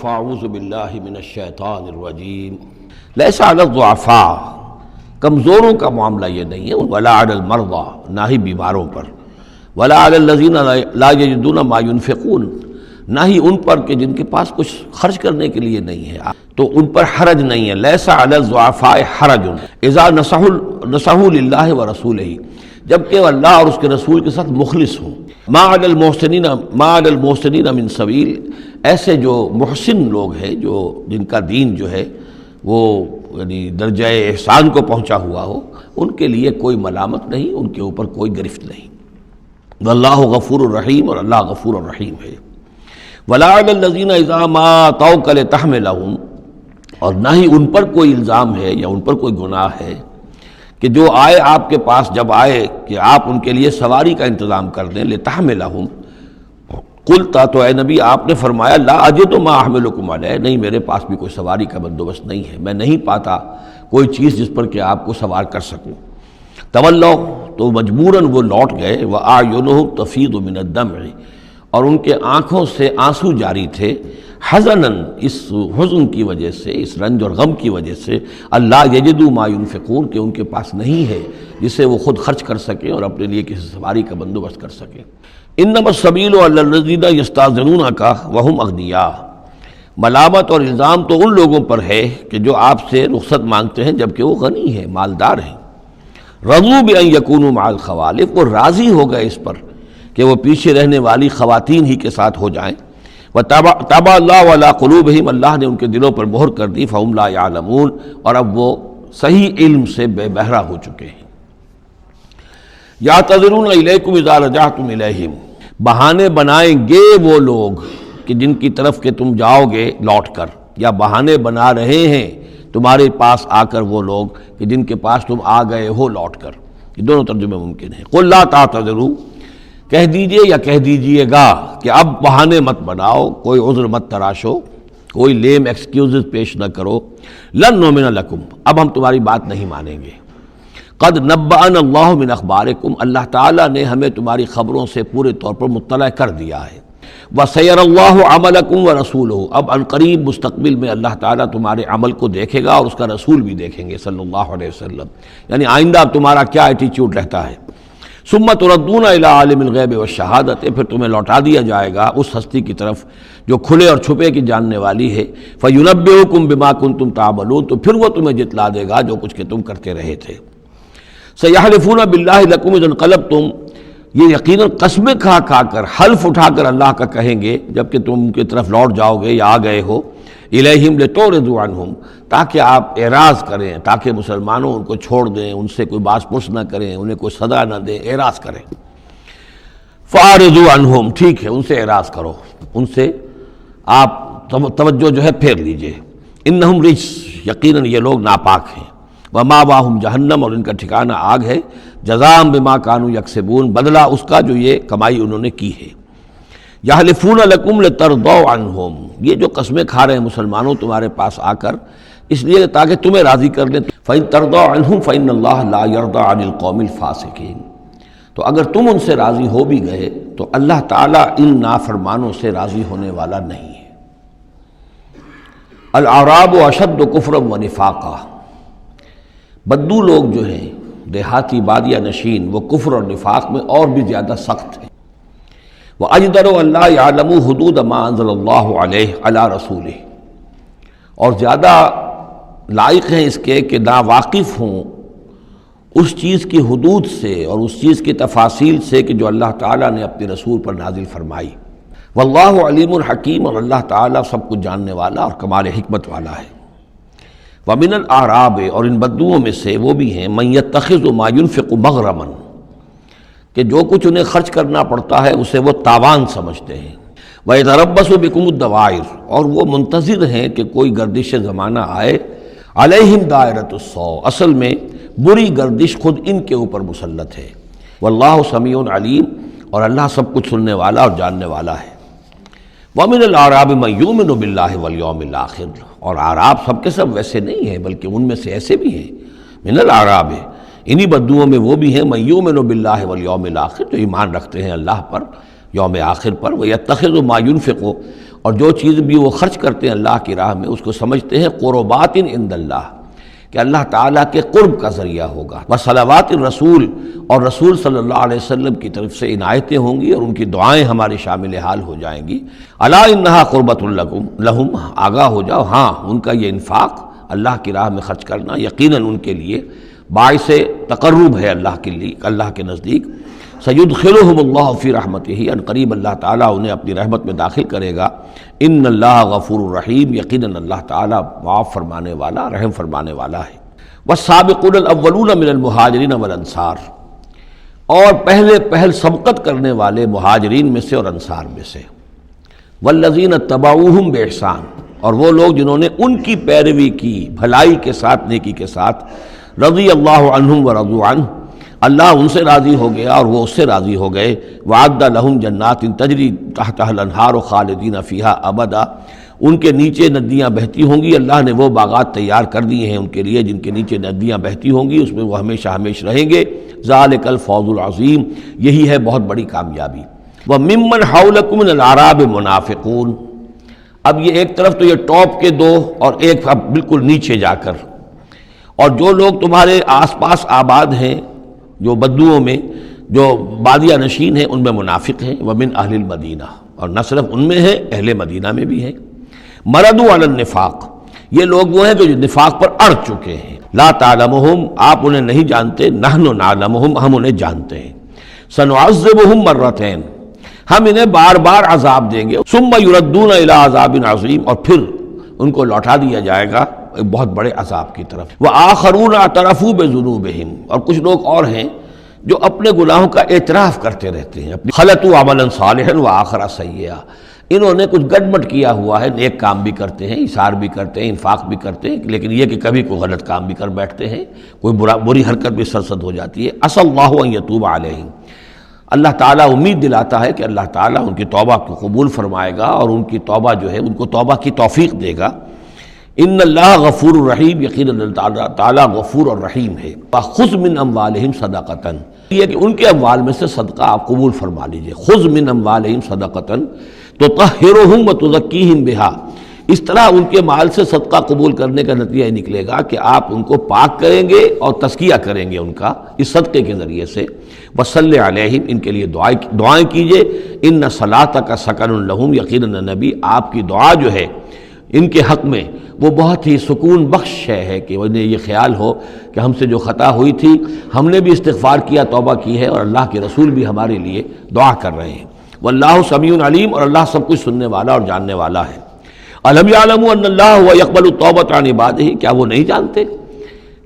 فاعوذ باللہ من الشیطان الرجیم۔ لیس علی الضعفاء، کمزوروں کا معاملہ یہ نہیں ہے، ولا علی المرضى، نہ ہی بیماروں پر، ولا علی الذین لا یجدون ما ینفقون، نہ ہی ان پر کہ جن کے پاس کچھ خرچ کرنے کے لیے نہیں ہے، تو ان پر حرج نہیں ہے۔ لیس علی الضعفاء حرج اذا نصحوا للہ ورسولہ، جبکہ وہ اللہ اور اس کے رسول کے ساتھ مخلص ہوں۔ ما علی المحسنین من سبیل، ایسے جو محسن لوگ ہیں، جو جن کا دین جو ہے وہ یعنی درجہ احسان کو پہنچا ہوا ہو، ان کے لیے کوئی ملامت نہیں، ان کے اوپر کوئی گرفت نہیں۔ واللہ غفور الرحیم، اور اللہ غفور الرحیم ہے۔ ولا علی الذین اذا ما اتوک لتحملہم، اور نہ ہی ان پر کوئی الزام ہے یا ان پر کوئی گناہ ہے کہ جو آئے آپ کے پاس، جب آئے کہ آپ ان کے لیے سواری کا انتظام کر دیں، لتحملہم، قلتا، تو اے نبی آپ نے فرمایا، لا اجد ما احملکم علیہ، نہیں میرے پاس بھی کوئی سواری کا بندوبست نہیں ہے، میں نہیں پاتا کوئی چیز جس پر کہ آپ کو سوار کر سکوں۔ تولوا، تو مجبوراً وہ لوٹ گئے، واعینہم تفیض من الدمع، اور ان کے آنکھوں سے آنسو جاری تھے، حزناً، اس حزن کی وجہ سے، اس رنج اور غم کی وجہ سے، اللہ یجدوا ما ینفقون، کہ ان کے پاس نہیں ہے جسے وہ خود خرچ کر سکیں اور اپنے لیے کسی سواری کا بندوبست کر سکیں۔ انما السبیل علی الذین یستاذنونک وہم اغنیاء، ملامت اور الزام تو ان لوگوں پر ہے کہ جو آپ سے رخصت مانگتے ہیں جبکہ وہ غنی ہیں، مالدار ہیں۔ رضوا بان یکونوا مع الخوالف، وہ راضی ہو گئے اس پر کہ وہ پیچھے رہنے والی خواتین ہی کے ساتھ ہو جائیں۔ وطبع اللہ علی قلوبہم، اللہ نے ان کے دلوں پر مہر کر دی، فہم لا یعلمون، اور اب وہ صحیح علم سے بے بہرہ ہو چکے ہیں۔ یعتذرون الیکم اذا رجعتم الیہم، بہانے بنائیں گے وہ لوگ کہ جن کی طرف کہ تم جاؤ گے لوٹ کر، یا بہانے بنا رہے ہیں تمہارے پاس آ کر وہ لوگ کہ جن کے پاس تم آ گئے ہو لوٹ کر، یہ دونوں ترجمے ممکن ہیں۔ قل لا تعتذروا، کہہ دیجئے یا کہہ دیجئے گا کہ اب بہانے مت بناؤ، کوئی عذر مت تراشو، کوئی لیم ایکسکیوزز پیش نہ کرو، لن نؤمن لکم، اب ہم تمہاری بات نہیں مانیں گے۔ قد نبأنا اللہ من اخبارکم، اللہ تعالیٰ نے ہمیں تمہاری خبروں سے پورے طور پر مطلع کر دیا ہے۔ وَسَيَرَى اللَّهُ عَمَلَكُمْ وَرَسُولُهُ، اب عنقریب مستقبل میں اللہ تعالیٰ تمہارے عمل کو دیکھے گا اور اس کا رسول بھی دیکھیں گے صلی اللہ علیہ وسلم، یعنی آئندہ تمہارا کیا ایٹیچیوڈ رہتا ہے۔ ثُمَّ تُرَدُّونَ إِلَىٰ عَالِمِ الْغَیْبِ وَالشَّہَادَةِ، پھر تمہیں لوٹا دیا جائے گا اس ہستی کی طرف جو کھلے اور چھپے کی جاننے والی ہے۔ فَيُنَبِّئُكُم بِمَا كُنتُمْ تَعْمَلُونَ، تو پھر وہ تمہیں جتلا دے گا جو کچھ کہ تم کرتے رہے تھے۔ سَيَحْلِفُونَ بِاللَّهِ لَكُمْ إِذَا انقلبتم، یہ یقیناً قسمیں کھا کھا کر، حلف اٹھا کر اللہ کا کہیں گے جب کہ تم کی طرف لوٹ جاؤ گے یا آ گئے ہو، الیہم لتعرضوا عنہم، تاکہ آپ اعراض کریں، تاکہ مسلمانوں ان کو چھوڑ دیں، ان سے کوئی باز پرس نہ کریں، انہیں کوئی صدا نہ دیں، اعراض کریں۔ فاعرضوا عنہم، ٹھیک ہے ان سے اعراض کرو، ان سے آپ توجہ جو ہے پھیر لیجئے۔ انہم رجس، یقیناً یہ لوگ ناپاک ہیں۔ ومأواہم جہنم، اور ان کا ٹھکانہ آگ ہے۔ جزاء بما کانوا یکسبون، بدلہ اس کا جو یہ کمائی انہوں نے کی ہے۔ یحلفون لکم لترضوا عنہم، یہ جو قسمیں کھا رہے ہیں مسلمانوں تمہارے پاس آ کر، اس لیے تاکہ تمہیں راضی کر لیں۔ فإن ترضوا عنہم فإن اللہ لا یرضى عن القوم الفاسقین، تو اگر تم ان سے راضی ہو بھی گئے تو اللہ تعالیٰ ان نافرمانوں سے راضی ہونے والا نہیں ہے۔ الاعراب اشد کفرا ونفاقا، بدو لوگ جو ہیں دیہاتی بادیہ نشین، وہ کفر اور نفاق میں اور بھی زیادہ سخت ہیں۔ وَأَجْدَرُ أَن لَّا يَعْلَمُوا حُدُودَ مَا أَنزَلَ اللَّهُ عَلَيْهِ عَلَىٰ رَسُولِهِ، اور زیادہ لائق ہیں اس کے کہ ناواقف ہوں اس چیز کی حدود سے اور اس چیز کی تفاصیل سے کہ جو اللہ تعالیٰ نے اپنے رسول پر نازل فرمائی۔ واللہ علیم الحکیم، اور اللہ تعالیٰ سب کچھ جاننے والا اور کمال حکمت والا ہے۔ ومن الاعراب، اور ان بدوؤں میں سے وہ بھی ہیں، من یتخذ ما ينفق مغرما، کہ جو کچھ انہیں خرچ کرنا پڑتا ہے اسے وہ تاوان سمجھتے ہیں۔ وَيَتَرَبَّصُ بِكُمُ الدَّوَائِرَ، اور وہ منتظر ہیں کہ کوئی گردش زمانہ آئے، علیہم دائرۃ السوء، اصل میں بری گردش خود ان کے اوپر مسلط ہے۔ واللہ سمیع علیم، اور اللہ سب کچھ سننے والا اور جاننے والا ہے۔ وَمِنَ الْأَعْرَابِ مَن يُؤْمِنُ بِاللَّهِ وَالْيَوْمِ الْآخِرِ، اور اعراب سب کے سب ویسے نہیں ہیں بلکہ ان میں سے ایسے بھی ہیں۔ من الاعراب، انہی بدوؤں میں وہ بھی ہیں، من یؤمن باللہ والیوم الآخر، جو ایمان رکھتے ہیں اللہ پر، یوم آخر پر۔ ویتخذ ما ینفق، اور جو چیز بھی وہ خرچ کرتے ہیں اللہ کی راہ میں اس کو سمجھتے ہیں قربات عند اللہ، کہ اللہ تعالیٰ کے قرب کا ذریعہ ہوگا، وصلوات الرسول، اور رسول صلی اللہ علیہ وسلم کی طرف سے عنایتیں ہوں گی اور ان کی دعائیں ہمارے شامل حال ہو جائیں گی۔ الا انہا قربۃ لہم، آگاہ ہو جاؤ، ہاں ان کا یہ انفاق اللہ کی راہ میں خرچ کرنا یقیناً ان کے لیے باعث تقرب ہے اللہ کے لیے، اللہ کے نزدیک۔ سیدخلہم اللہ فی رحمتہ، ان قریب اللہ تعالیٰ انہیں اپنی رحمت میں داخل کرے گا۔ ان اللہ غفور الرحیم، یقیناً اللہ تعالیٰ معاف فرمانے والا، رحم فرمانے والا ہے۔ والسابقون الاولون من المہاجرین والانصار، اور پہل سبقت کرنے والے مہاجرین میں سے اور انصار میں سے، والذین اتبعوہم بإحسان، اور وہ لوگ جنہوں نے ان کی پیروی کی بھلائی کے ساتھ، نیکی کے ساتھ، رضی اللہ عنہم ورضوا عنہ، اللہ ان سے راضی ہو گیا اور وہ اس سے راضی ہو گئے۔ وعد لہم جنات تجری تحتہا الانہار خالدین فیہا ابدا، ان کے نیچے ندیاں بہتی ہوں گی، اللہ نے وہ باغات تیار کر دیے ہیں ان کے لیے جن کے نیچے ندیاں بہتی ہوں گی، اس میں وہ ہمیشہ ہمیشہ رہیں گے۔ ذالک الفوز العظیم، یہی ہے بہت بڑی کامیابی۔ وممن حولکم من الاعراب منافقون، اب یہ ایک طرف تو یہ ٹاپ کے دو اور ایک اب بالکل نیچے جا کر، اور جو لوگ تمہارے آس پاس آباد ہیں جو بدوؤں میں، جو بادیہ نشین ہیں، ان میں منافق ہیں۔ ومن اہل المدینہ، اور نہ صرف ان میں ہیں، اہل مدینہ میں بھی ہیں۔ مردوا علی النفاق، یہ لوگ وہ ہیں جو نفاق پر اڑ چکے ہیں۔ لا تعلمہم، آپ انہیں نہیں جانتے، نحن نعلمہم، ہم انہیں جانتے ہیں۔ سنعذبہم مرتین، ہم انہیں بار بار عذاب دیں گے۔ ثم یردون الی عذاب عظیم، اور پھر ان کو لوٹا دیا جائے گا ایک بہت بڑے عذاب کی طرف۔ وآخرون اعترفوا بذنوبہم، اور کچھ لوگ اور ہیں جو اپنے گناہوں کا اعتراف کرتے رہتے ہیں، اپنی خلطوا عملا صالحا وآخر سیئا، انہوں نے کچھ گڈمٹ کیا ہوا ہے، نیک کام بھی کرتے ہیں، ایثار بھی کرتے ہیں، انفاق بھی کرتے ہیں، لیکن یہ کہ کبھی کوئی غلط کام بھی کر بیٹھتے ہیں، کوئی بری حرکت بھی سرزد ہو جاتی ہے۔ عسى اللہ ان یتوب علیہم، اللہ تعالیٰ امید دلاتا ہے کہ اللہ تعالیٰ ان کی توبہ کو قبول فرمائے گا اور ان کی توبہ جو ہے ان کو توبہ کی توفیق دے گا۔ ان اللہ غفور الرحیم، یقیناً اللہ تعالیٰ غفور اور رحیم ہے۔ خذ من اموالہم صدقۃ، یہ کہ ان کے اموال میں سے صدقہ آپ قبول فرما لیجئے۔ خذ من اموالہم صدقۃ تطہرہم وتزکیہم بہا، اس طرح ان کے مال سے صدقہ قبول کرنے کا نتیجہ یہ نکلے گا کہ آپ ان کو پاک کریں گے اور تزکیہ کریں گے ان کا اس صدقے کے ذریعے سے۔ وصلی علیہم، ان کے لیے دعائیں کیجئے۔ ان صلاتک سکن لہم، یقیناً نبی آپ کی دعا جو ہے ان کے حق میں وہ بہت ہی سکون بخش ہے کہ انہیں یہ خیال ہو کہ ہم سے جو خطا ہوئی تھی ہم نے بھی استغفار کیا، توبہ کی ہے، اور اللہ کے رسول بھی ہمارے لیے دعا کر رہے ہیں۔ واللہ سمیع علیم، اور اللہ سب کچھ سننے والا اور جاننے والا ہے۔ الم یعلموا ان اللہ هو يقبل التوبۃ عن عبادہ، کیا وہ نہیں جانتے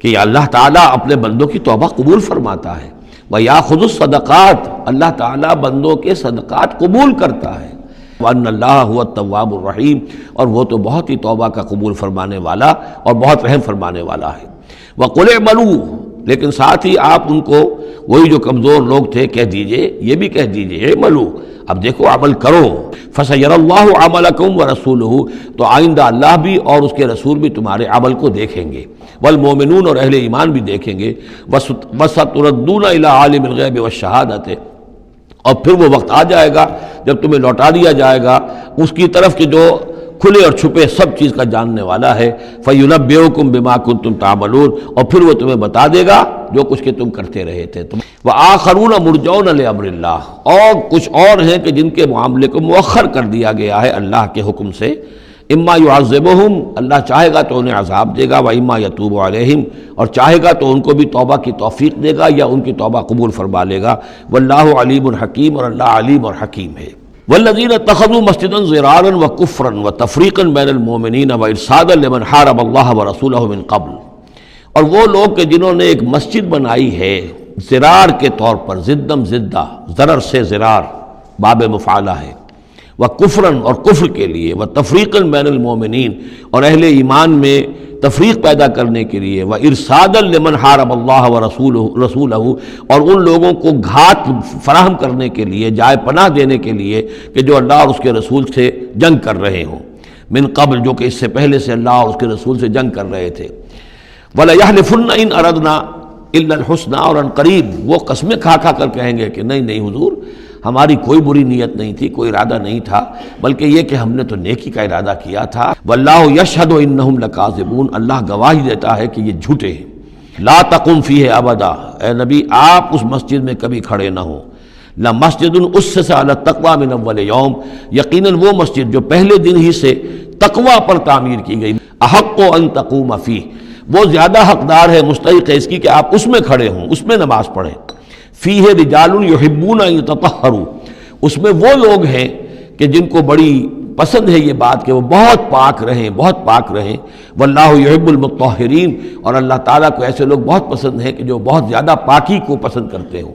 کہ اللہ تعالیٰ اپنے بندوں کی توبہ قبول فرماتا ہے۔ ویاخذ الصدقات، اللہ تعالیٰ بندوں کے صدقات قبول کرتا ہے۔ وان اللہ هو التواب الرحیم، اور وہ تو بہت ہی توبہ کا قبول فرمانے والا اور بہت رحم فرمانے والا ہے۔ وقل اعملوا، لیکن ساتھ ہی آپ ان کو، وہی جو کمزور لوگ تھے، کہہ دیجئے، یہ بھی کہہ دیجئے اعملوا، اب دیکھو عمل کرو۔ فسیر اللہ عملکم ورسولہ، تو آئندہ اللہ بھی اور اس کے رسول بھی تمہارے عمل کو دیکھیں گے۔ والمومنون، اور اہل ایمان بھی دیکھیں گے۔ وستردون الی عالم الغیب والشہادۃ، اور پھر وہ وقت آ جائے گا جب تمہیں لوٹا دیا جائے گا اس کی طرف کہ جو کھلے اور چھپے سب چیز کا جاننے والا ہے۔ فَيُنَبِّئُكُم بِمَا كُنتُمْ تَعْمَلُونَ، اور پھر وہ تمہیں بتا دے گا جو کچھ کہ تم کرتے رہے تھے۔ وَآخَرُونَ مُرْجَوْنَ لِأَمْرِ اللَّهِ، اور کچھ اور ہیں کہ جن کے معاملے کو مؤخر کر دیا گیا ہے اللہ کے حکم سے۔ اما يعذبهم، اللہ چاہے گا تو انہیں عذاب دے گا، واما يتوب علیہم، اور چاہے گا تو ان کو بھی توبہ کی توفیق دے گا یا ان کی توبہ قبول فرما لے گا۔ واللہ علیم حکیم، اور اللہ علیم اور حکیم ہے۔ والذین اتخذوا مسجدا ضرارا وکفرا وتفریقا بین المؤمنین وارصادا لمن حارب اللہ ورسولہ من قبل، اور وہ لوگ کہ جنہوں نے ایک مسجد بنائی ہے ضرار کے طور پر، زدم زدہ، ضرر سے ضرار باب مفعلہ ہے، وکفرا، اور کفر کے لیے، وتفریقا بین المؤمنین، اور اہل ایمان میں تفریق پیدا کرنے کے لیے، وارصادا لمن حارب اللہ ورسولہ، اور ان لوگوں کو گھات فراہم کرنے کے لیے، جائے پناہ دینے کے لیے کہ جو اللہ اور اس کے رسول سے جنگ کر رہے ہوں، من قبل، جو کہ اس سے پہلے سے اللہ اور اس کے رسول سے جنگ کر رہے تھے۔ وَلَيَحْلِفُنَّ إِنْ أَرَدْنَا إِلَّا الْحُسْنَى، اور ان قریب وہ قسمیں کھا کھا کر کہیں گے کہ نہیں نہیں حضور، ہماری کوئی بری نیت نہیں تھی، کوئی ارادہ نہیں تھا، بلکہ یہ کہ ہم نے تو نیکی کا ارادہ کیا تھا۔ واللہ یشہد انہم لکاذبون، اللہ گواہی دیتا ہے کہ یہ جھوٹے ہیں۔ لا تقم فیہ ابدا، اے نبی آپ اس مسجد میں کبھی کھڑے نہ ہوں۔ لمسجد اسس علی التقوی من اول یوم، یقیناً وہ مسجد جو پہلے دن ہی سے تقوی پر تعمیر کی گئی، احق ان تقوم فیہ، وہ زیادہ حقدار ہے، مستحق ہے اس کی کہ آپ اس میں کھڑے ہوں، اس میں نماز پڑھیں۔ فیہ رجال یحبون ان یتطہروا، اس میں وہ لوگ ہیں کہ جن کو بڑی پسند ہے یہ بات کہ وہ بہت پاک رہیں، بہت پاک رہیں۔ واللہ یحب المطہرین، اور اللہ تعالیٰ کو ایسے لوگ بہت پسند ہیں کہ جو بہت زیادہ پاکی کو پسند کرتے ہوں۔